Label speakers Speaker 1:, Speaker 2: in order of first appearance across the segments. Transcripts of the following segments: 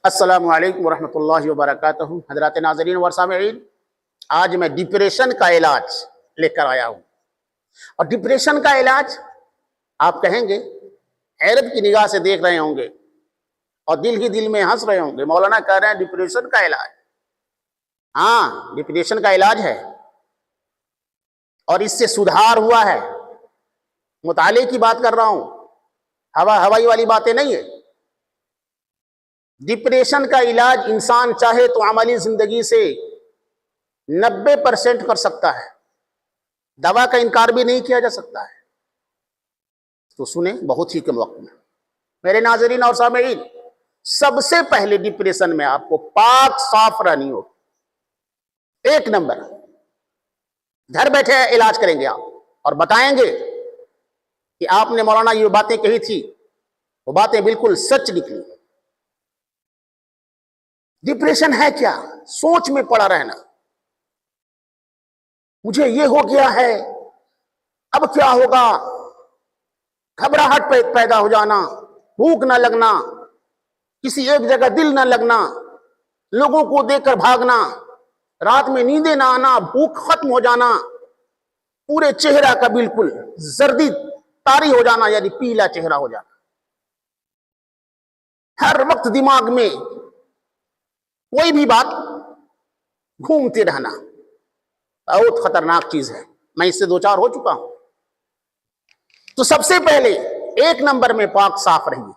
Speaker 1: السلام علیکم ورحمۃ اللہ وبرکاتہ۔ حضرات ناظرین و سامعین، آج میں ڈپریشن کا علاج لے کر آیا ہوں۔ اور ڈپریشن کا علاج آپ کہیں گے، حیرت کی نگاہ سے دیکھ رہے ہوں گے اور دل ہی دل میں ہنس رہے ہوں گے، مولانا کہہ رہے ہیں ڈپریشن کا علاج۔ ہاں، ڈپریشن کا علاج ہے اور اس سے سدھار ہوا ہے۔ مطالعے کی بات کر رہا ہوں، ہوائی والی باتیں نہیں ہے۔ ڈپریشن کا علاج انسان چاہے تو عملی زندگی سے 90% کر سکتا ہے، دوا کا انکار بھی نہیں کیا جا سکتا ہے۔ تو سنیں بہت ہی کم وقت میں میرے ناظرین اور سامعین، سب سے پہلے ڈپریشن میں آپ کو پاک صاف رہنی ہو۔ ایک نمبر، گھر بیٹھے علاج کریں گے آپ اور بتائیں گے کہ آپ نے مولانا یہ باتیں کہی تھی، وہ باتیں بالکل سچ نکلی۔ ڈپریشن ہے کیا؟ سوچ میں پڑا رہنا، مجھے یہ ہو گیا ہے، اب کیا ہوگا، گھبراہٹ پیدا ہو جانا، بھوک نہ لگنا، کسی ایک جگہ دل نہ لگنا، لوگوں کو دیکھ کر بھاگنا، رات میں نیندیں نہ آنا، بھوک ختم ہو جانا، پورے چہرہ کا بالکل زردی طاری ہو جانا، یعنی پیلا چہرہ ہو جانا، ہر وقت دماغ میں کوئی بھی بات گھومتے رہنا، بہت خطرناک چیز ہے۔ میں اس سے دو چار ہو چکا ہوں۔ تو سب سے پہلے ایک نمبر میں پاک صاف رہیے،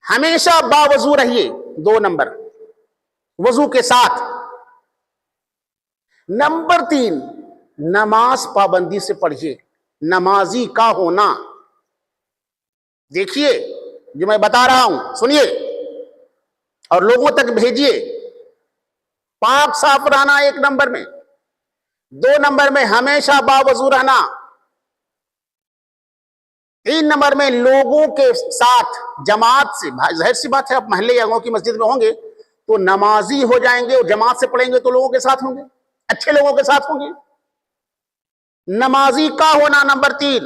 Speaker 1: ہمیشہ باوضو رہیے۔ دو نمبر، وضو کے ساتھ۔ نمبر 3، نماز پابندی سے پڑھیے، نمازی کا ہونا۔ دیکھیے جو میں بتا رہا ہوں، سنیے اور لوگوں تک بھیجیے۔ پاک صاف رہنا ایک نمبر میں، 2 نمبر میں ہمیشہ باوضو رہنا، 3 نمبر میں لوگوں کے ساتھ جماعت سے، ظاہر سی بات ہے آپ محلے یا گاؤں کی مسجد میں ہوں گے تو نمازی ہو جائیں گے، اور جماعت سے پڑھیں گے تو لوگوں کے ساتھ ہوں گے، اچھے لوگوں کے ساتھ ہوں گے۔ نمازی کا ہونا نمبر 3،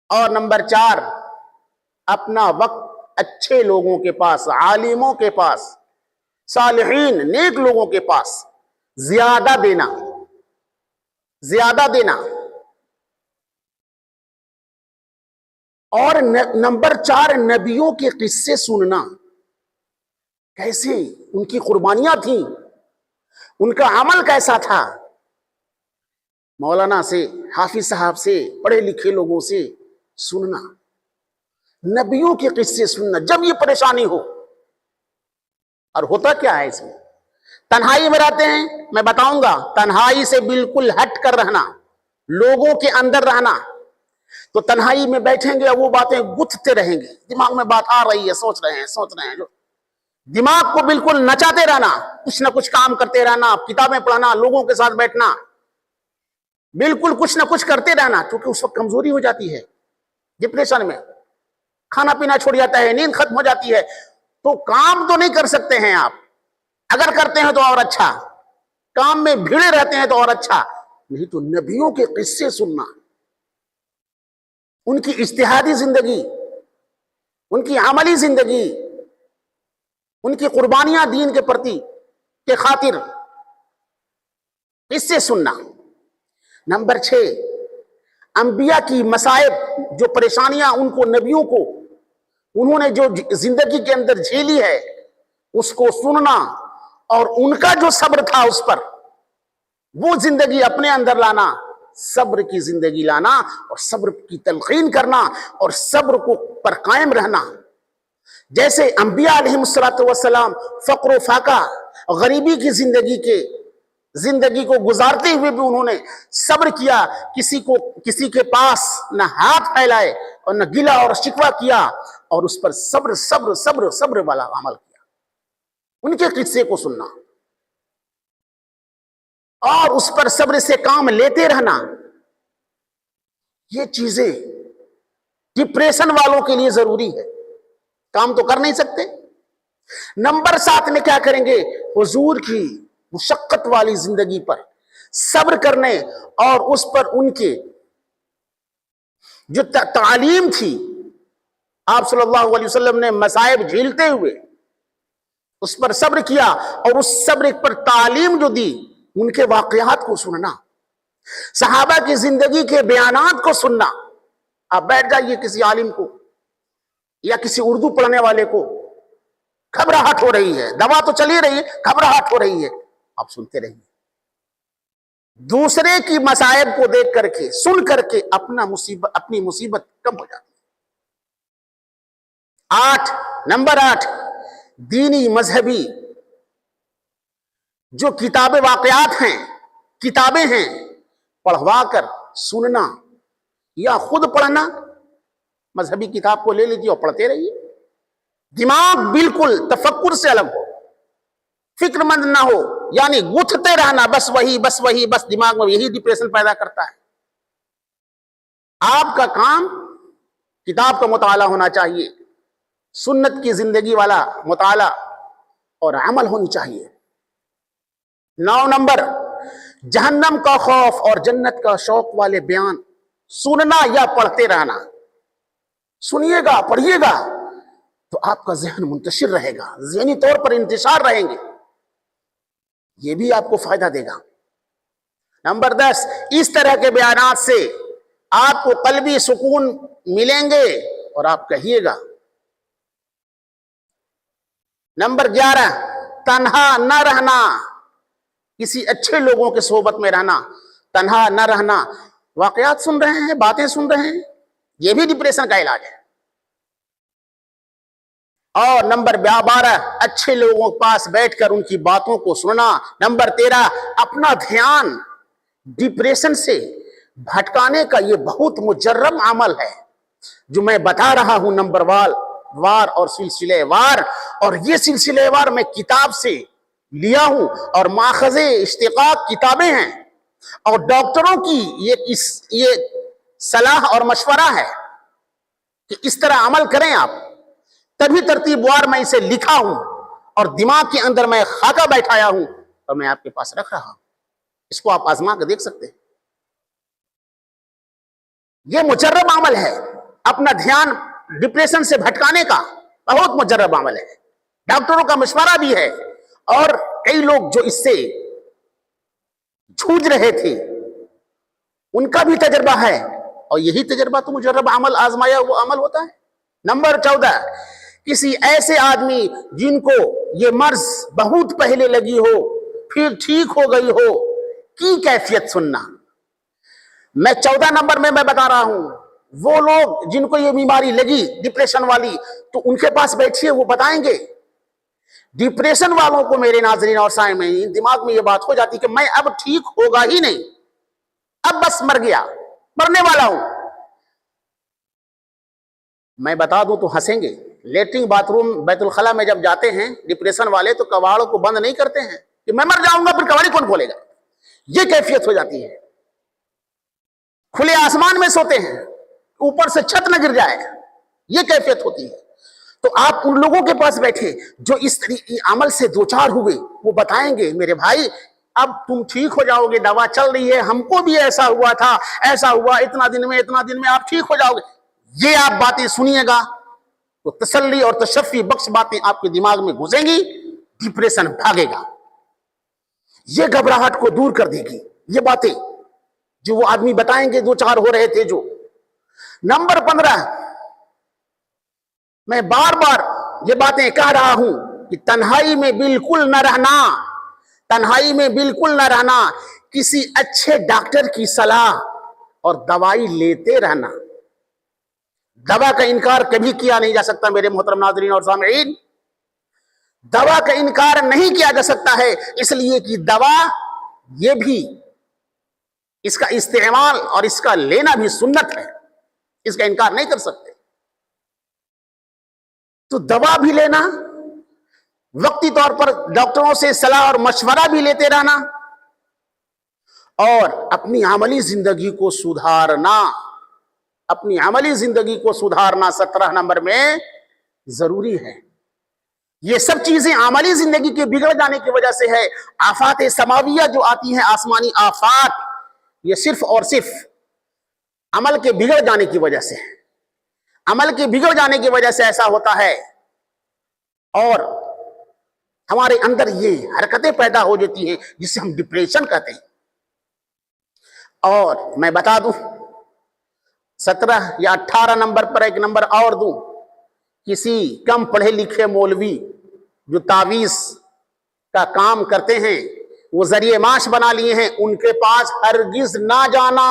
Speaker 1: اور نمبر 4، اپنا وقت اچھے لوگوں کے پاس، عالموں کے پاس، صالحین نیک لوگوں کے پاس زیادہ دینا، زیادہ دینا۔ اور نمبر 4، نبیوں کے قصے سننا، کیسے ان کی قربانیاں تھیں، ان کا عمل کیسا تھا۔ مولانا سے، حافظ صاحب سے، پڑھے لکھے لوگوں سے سننا، نبیوں کے قصے سننا جب یہ پریشانی ہو۔ اور ہوتا کیا ہے اس میں؟ تنہائی میں رہتے ہیں، میں بتاؤں گا، تنہائی سے بالکل ہٹ کر رہنا، لوگوں کے اندر رہنا۔ تو تنہائی میں بیٹھیں گے اور وہ باتیں گتھتے رہیں گے، دماغ میں بات آ رہی ہے، سوچ رہے ہیں جو دماغ کو بالکل نچاتے رہنا، کچھ نہ کچھ کام کرتے رہنا، کتابیں پڑھنا، لوگوں کے ساتھ بیٹھنا، بالکل کچھ نہ کچھ کرتے رہنا، کیونکہ اس وقت کمزوری ہو جاتی ہے۔ ڈپریشن میں کھانا پینا چھوڑ جاتا ہے، نیند ختم ہو جاتی ہے، تو کام تو نہیں کر سکتے ہیں آپ، اگر کرتے ہیں تو اور اچھا، کام میں بھیڑے رہتے ہیں تو اور اچھا، نہیں تو نبیوں کے قصے سننا، ان کی اجتہادی زندگی، ان کی عملی زندگی، ان کی قربانیاں دین کے پرتی کے خاطر، قصے سننا۔ نمبر 6، انبیاء کی مصائب، جو پریشانیاں ان کو، نبیوں کو، انہوں نے جو زندگی کے اندر جھیلی ہے اس کو سننا، اور ان کا جو صبر تھا اس پر، وہ زندگی اپنے اندر لانا، صبر کی زندگی لانا، اور صبر کی تلقین کرنا، اور صبر کو پر قائم رہنا۔ جیسے انبیاء علیہ السلام فقر و فاقہ، غریبی کی زندگی کو گزارتے ہوئے بھی انہوں نے صبر کیا، کسی کے پاس نہ ہاتھ پھیلائے اور نہ گلہ اور شکوہ کیا، اور اس پر صبر والا عمل کیا۔ ان کے قصے کو سننا اور اس پر صبر سے کام لیتے رہنا، یہ چیزیں ڈپریشن والوں کے لیے ضروری ہے، کام تو کر نہیں سکتے۔ نمبر 7 میں کیا کریں گے؟ حضور کی مشقت والی زندگی پر صبر کرنے، اور اس پر ان کے جو تعلیم تھی، آپ صلی اللہ علیہ وسلم نے مصائب جھیلتے ہوئے اس پر صبر کیا اور اس صبر پر تعلیم جو دی، ان کے واقعات کو سننا، صحابہ کی زندگی کے بیانات کو سننا. آپ بیٹھ جائیے کسی عالم کو یا کسی اردو پڑھنے والے کو، گھبراہٹ ہو رہی ہے، دوا تو چلی رہی ہے، گھبراہٹ ہو رہی ہے، آپ سنتے رہیے. دوسرے کی مصائب کو دیکھ کر کے، سن کر کے اپنی مصیبت کم ہو جاتی ہے. نمبر 8، دینی مذہبی جو کتاب واقعات ہیں، کتابیں ہیں، پڑھوا کر سننا یا خود پڑھنا. مذہبی کتاب کو لے لیجیے اور پڑھتے رہیے. دماغ بالکل تفکر سے الگ ہو، فکر مند نہ ہو، یعنی گتھتے رہنا، بس وہی دماغ میں یہی ڈپریشن پیدا کرتا ہے. آپ کا کام کتاب کا مطالعہ ہونا چاہیے، سنت کی زندگی والا مطالعہ اور عمل ہونی چاہیے. 9 نمبر، جہنم کا خوف اور جنت کا شوق والے بیان سننا یا پڑھتے رہنا. سنیے گا، پڑھیے گا تو آپ کا ذہن منتشر رہے گا، ذہنی طور پر انتشار رہیں گے، یہ بھی آپ کو فائدہ دے گا. نمبر 10، اس طرح کے بیانات سے آپ کو قلبی سکون ملیں گے اور آپ کہیے گا. نمبر 11، تنہا نہ رہنا، کسی اچھے لوگوں کے صحبت میں رہنا، تنہا نہ رہنا. واقعات سن رہے ہیں، باتیں سن رہے ہیں، یہ بھی ڈپریشن کا علاج ہے. اور نمبر 12، اچھے لوگوں کے پاس بیٹھ کر ان کی باتوں کو سننا. نمبر 13، اپنا دھیان ڈپریشن سے بھٹکانے کا یہ بہت مجرب عمل ہے جو میں بتا رہا ہوں، نمبر وار اور سلسلے وار. اور یہ سلسلے وار میں کتاب سے لیا ہوں اور ماخذ اشتقاق کتابیں ہیں، اور ڈاکٹروں کی یہ صلاح اور مشورہ ہے کہ اس طرح عمل کریں آپ. تبھی ترتیب وار میں اسے لکھا ہوں اور دماغ کے اندر میں خاکہ بیٹھایا ہوں اور میں آپ کے پاس رکھ رہا ہوں. اس کو آپ آزما کر دیکھ سکتے ہیں. یہ مجرب عمل ہے، اپنا دھیان ڈپریشن سے بھٹکانے کا بہت مجرب عمل ہے. ڈاکٹروں کا مشورہ بھی ہے، اور کئی لوگ جو اس سے جھوج رہے تھے ان کا بھی تجربہ ہے، اور یہی تجربہ تو مجرب عمل، آزمایا وہ عمل ہوتا ہے. نمبر 14، کسی ایسے آدمی جن کو یہ مرض بہت پہلے لگی ہو پھر ٹھیک ہو گئی ہو کی کیفیت سننا. میں 14 نمبر میں بتا رہا ہوں، وہ لوگ جن کو یہ بیماری لگی ڈپریشن والی، تو ان کے پاس بیٹھیے، وہ بتائیں گے. ڈپریشن والوں کو میرے ناظرین اور سامعین دماغ میں یہ بات ہو جاتی کہ میں اب ٹھیک ہوگا ہی نہیں، اب بس مر گیا، مرنے والا ہوں. میں بتا دوں تو ہنسیں گے، لیٹرنگ باتھ روم بیت الخلا میں جب جاتے ہیں ڈپریشن والے تو کباڑوں کو بند نہیں کرتے ہیں کہ میں مر جاؤں گا پھر کباڑی کون کھولے گا. یہ کیفیت ہو جاتی ہے. کھلے آسمان میں سوتے ہیں، اوپر سے چھت نہ گر جائے، یہ کیفیت ہوتی ہے. تو آپ ان لوگوں کے پاس بیٹھے جو اس طریقے عمل سے دوچار ہوئے، وہ بتائیں گے میرے بھائی اب تم ٹھیک ہو جاؤ گے، دوا چل رہی ہے، ہم کو بھی ایسا ہوا تھا، ایسا ہوا، اتنا دن میں آپ ٹھیک ہو جاؤ گے. یہ آپ باتیں سنیے گا تو تسلی اور تشفی بخش باتیں آپ کے دماغ میں گھسیں گی، ڈپریشن بھاگے گا. یہ گھبراہٹ کو دور کر دے گی یہ باتیں جو وہ آدمی بتائیں گے، دو چار ہو رہے تھے جو. نمبر 15، میں بار بار یہ باتیں کہہ رہا ہوں کہ تنہائی میں بالکل نہ رہنا، تنہائی میں بالکل نہ رہنا، کسی اچھے ڈاکٹر کی صلاح اور دوائی لیتے رہنا. دوا کا انکار کبھی کیا نہیں جا سکتا میرے محترم ناظرین اور سامعین، دوا کا انکار نہیں کیا جا سکتا ہے، اس لیے کہ دوا یہ بھی، اس کا استعمال اور اس کا لینا بھی سنت ہے، اس کا انکار نہیں کر سکتے. تو دوا بھی لینا، وقتی طور پر ڈاکٹروں سے صلاح اور مشورہ بھی لیتے رہنا، اور اپنی عملی زندگی کو سدھارنا، اپنی عملی زندگی کو سدھارنا 17 نمبر میں ضروری ہے. یہ سب چیزیں عملی زندگی کے بگڑ جانے کی وجہ سے ہے. آفات سماویہ جو آتی ہیں، آسمانی آفات، یہ صرف اور صرف عمل کے بگڑ جانے کی وجہ سے ہے. عمل کے بگڑ جانے کی وجہ سے ایسا ہوتا ہے، اور ہمارے اندر یہ حرکتیں پیدا ہو جاتی ہیں جس سے ہم ڈپریشن کہتے ہیں۔ اور میں بتا دوں 17 یا 18 نمبر پر ایک نمبر اور دوں، کسی کم پڑھے لکھے مولوی جو تعویذ کا کام کرتے ہیں، وہ ذریعہ معاش بنا لیے ہیں، ان کے پاس ہرگز نہ جانا۔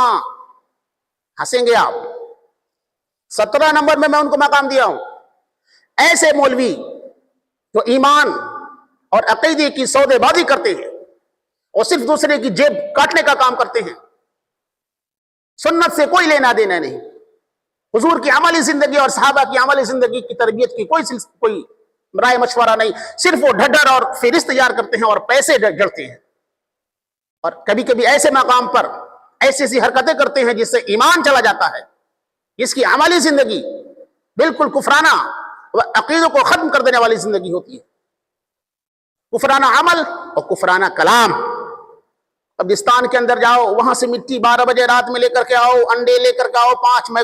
Speaker 1: ہنسیں گے آپ، 17 نمبر میں ان کو مقام دیا ہوں۔ ایسے مولوی جو ایمان اور عقیدے کی سودے بازی کرتے ہیں اور صرف دوسرے کی جیب کاٹنے کا کام کرتے ہیں، سنت سے کوئی لینا دینا نہیں، حضور کی عملی زندگی اور صحابہ کی عملی زندگی کی تربیت کی کوئی رائے مشورہ نہیں، صرف وہ ڈھڈر اور فہرست تیار کرتے ہیں اور پیسے جڑتے ہیں، اور کبھی کبھی ایسے مقام پر ایسی حرکتیں کرتے ہیں جس سے ایمان چلا جاتا ہے، جس کی عملی زندگی بالکل کفرانہ و عقیدوں کو ختم کر دینے والی زندگی ہوتی ہے، کفرانہ عمل اور کفرانہ کلام۔ قبرستان کے اندر جاؤ، وہاں سے مٹی 12 بجے رات میں لے کر کے آؤ، انڈے لے کر کے آؤ 5، میں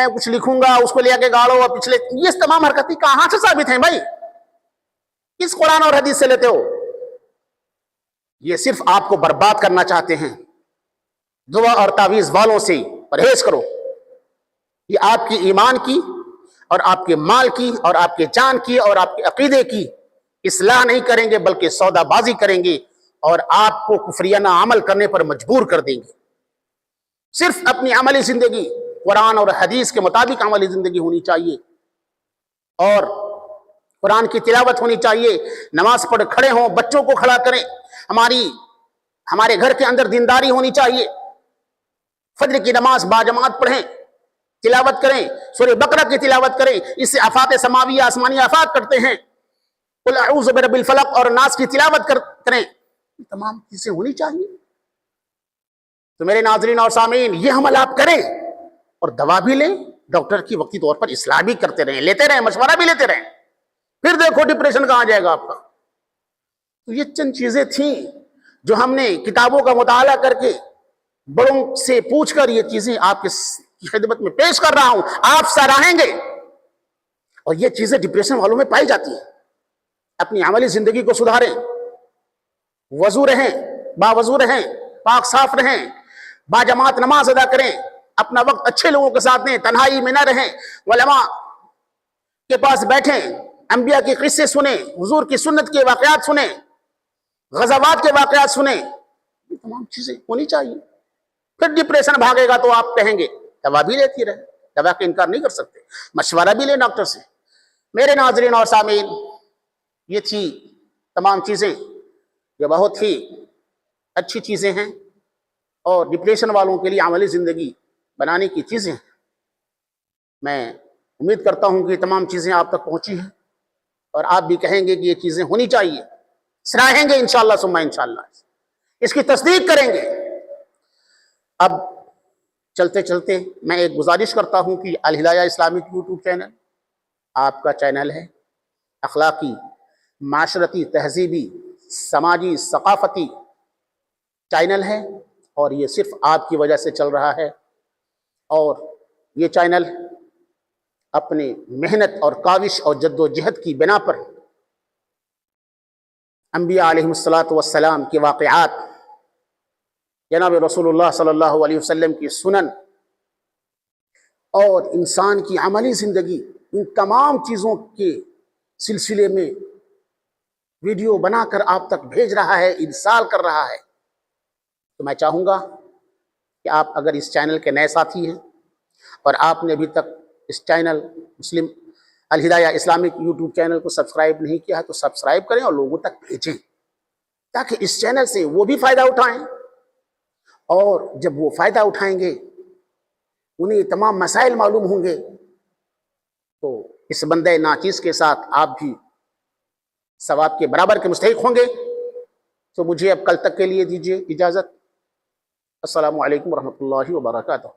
Speaker 1: کچھ لکھوں گا، اس کو لے کے گاڑو، اور پچھلے یہ تمام حرکتیں کہاں سے ثابت ہیں بھائی؟ کس قرآن اور حدیث سے لیتے ہو؟ یہ صرف آپ کو برباد کرنا چاہتے ہیں۔ دعا اور تعویذ والوں سے پرہیز کرو، یہ آپ کی ایمان کی اور آپ کے مال کی اور آپ کے جان کی اور آپ کے عقیدے کی اصلاح نہیں کریں گے، بلکہ سودا بازی کریں گے اور آپ کو کفریانہ عمل کرنے پر مجبور کر دیں گے۔ صرف اپنی عملی زندگی قرآن اور حدیث کے مطابق عملی زندگی ہونی چاہیے، اور قرآن کی تلاوت ہونی چاہیے، نماز پڑھ کھڑے ہوں، بچوں کو کھڑا کریں، ہمارے گھر کے اندر دینداری ہونی چاہیے، فجر کی نماز باجماعت پڑھیں، تلاوت کریں، سورہ بقرہ کی تلاوت کریں، اس سے آفات سماویہ آسمانی آفات کرتے ہیں، قل اعوذ برب الفلق اور ناس کی تلاوت کریں، یہ تمام چیزیں ہونی چاہیے۔ تو میرے ناظرین اور سامعین، یہ عمل آپ کریں اور دوا بھی لیں، ڈاکٹر کی وقتی طور پر اصلاح بھی کرتے رہیں، لیتے رہیں، مشورہ بھی لیتے رہیں، پھر دیکھو ڈپریشن کہاں جائے گا آپ کا۔ تو یہ چند چیزیں تھیں جو ہم نے کتابوں کا مطالعہ کر کے بڑوں سے پوچھ کر یہ چیزیں آپ کی خدمت میں پیش کر رہا ہوں، آپ سراہیں گے۔ اور یہ چیزیں ڈپریشن والوں میں پائی جاتی ہیں۔ اپنی عملی زندگی کو سدھاریں، وضو رہیں، باوضو رہیں، پاک صاف رہیں، باجماعت نماز ادا کریں، اپنا وقت اچھے لوگوں کے ساتھ دیں، تنہائی میں نہ رہیں، علماء کے پاس بیٹھیں، انبیاء کے قصے سنیں، حضور کی سنت کے واقعات سنیں، غزوات کے واقعات سنیں، یہ تمام چیزیں ہونی چاہیے۔ پھر ڈپریشن بھاگے گا تو آپ کہیں گے دوا بھی لیتی رہے، دوا کا انکار نہیں کر سکتے، مشورہ بھی لیں ڈاکٹر سے۔ میرے ناظرین اور سامعین، یہ تھی تمام چیزیں جو بہت ہی اچھی چیزیں ہیں اور ڈپریشن والوں کے لیے عملی زندگی بنانے کی چیزیں ہیں۔ میں امید کرتا ہوں کہ یہ تمام چیزیں آپ تک پہنچی ہیں اور آپ بھی کہیں گے کہ یہ چیزیں ہونی چاہیے، سراہیں گے انشاءاللہ ثم انشاءاللہ، اس کی تصدیق کریں گے۔ اب چلتے چلتے میں ایک گزارش کرتا ہوں کہ الہدایہ اسلامک یوٹیوب چینل آپ کا چینل ہے، اخلاقی، معاشرتی، تہذیبی، سماجی، ثقافتی چینل ہے، اور یہ صرف آپ کی وجہ سے چل رہا ہے، اور یہ چینل اپنی محنت اور کاوش اور جد و جہد کی بنا پر انبیاء علیہ السلام کے واقعات، جناب رسول اللہ صلی اللہ علیہ وسلم کی سنن اور انسان کی عملی زندگی، ان تمام چیزوں کے سلسلے میں ویڈیو بنا کر آپ تک بھیج رہا ہے، ارسال کر رہا ہے۔ تو میں چاہوں گا کہ آپ اگر اس چینل کے نئے ساتھی ہیں اور آپ نے ابھی تک اس چینل مسلم الہدایہ اسلامک یوٹیوب چینل کو سبسکرائب نہیں کیا ہے تو سبسکرائب کریں اور لوگوں تک بھیجیں، تاکہ اس چینل سے وہ بھی فائدہ اٹھائیں، اور جب وہ فائدہ اٹھائیں گے انہیں تمام مسائل معلوم ہوں گے، تو اس بندے ناچیز کے ساتھ آپ بھی ثواب کے برابر کے مستحق ہوں گے۔ تو مجھے اب کل تک کے لیے دیجیے اجازت۔ السلام علیکم ورحمۃ اللہ وبرکاتہ۔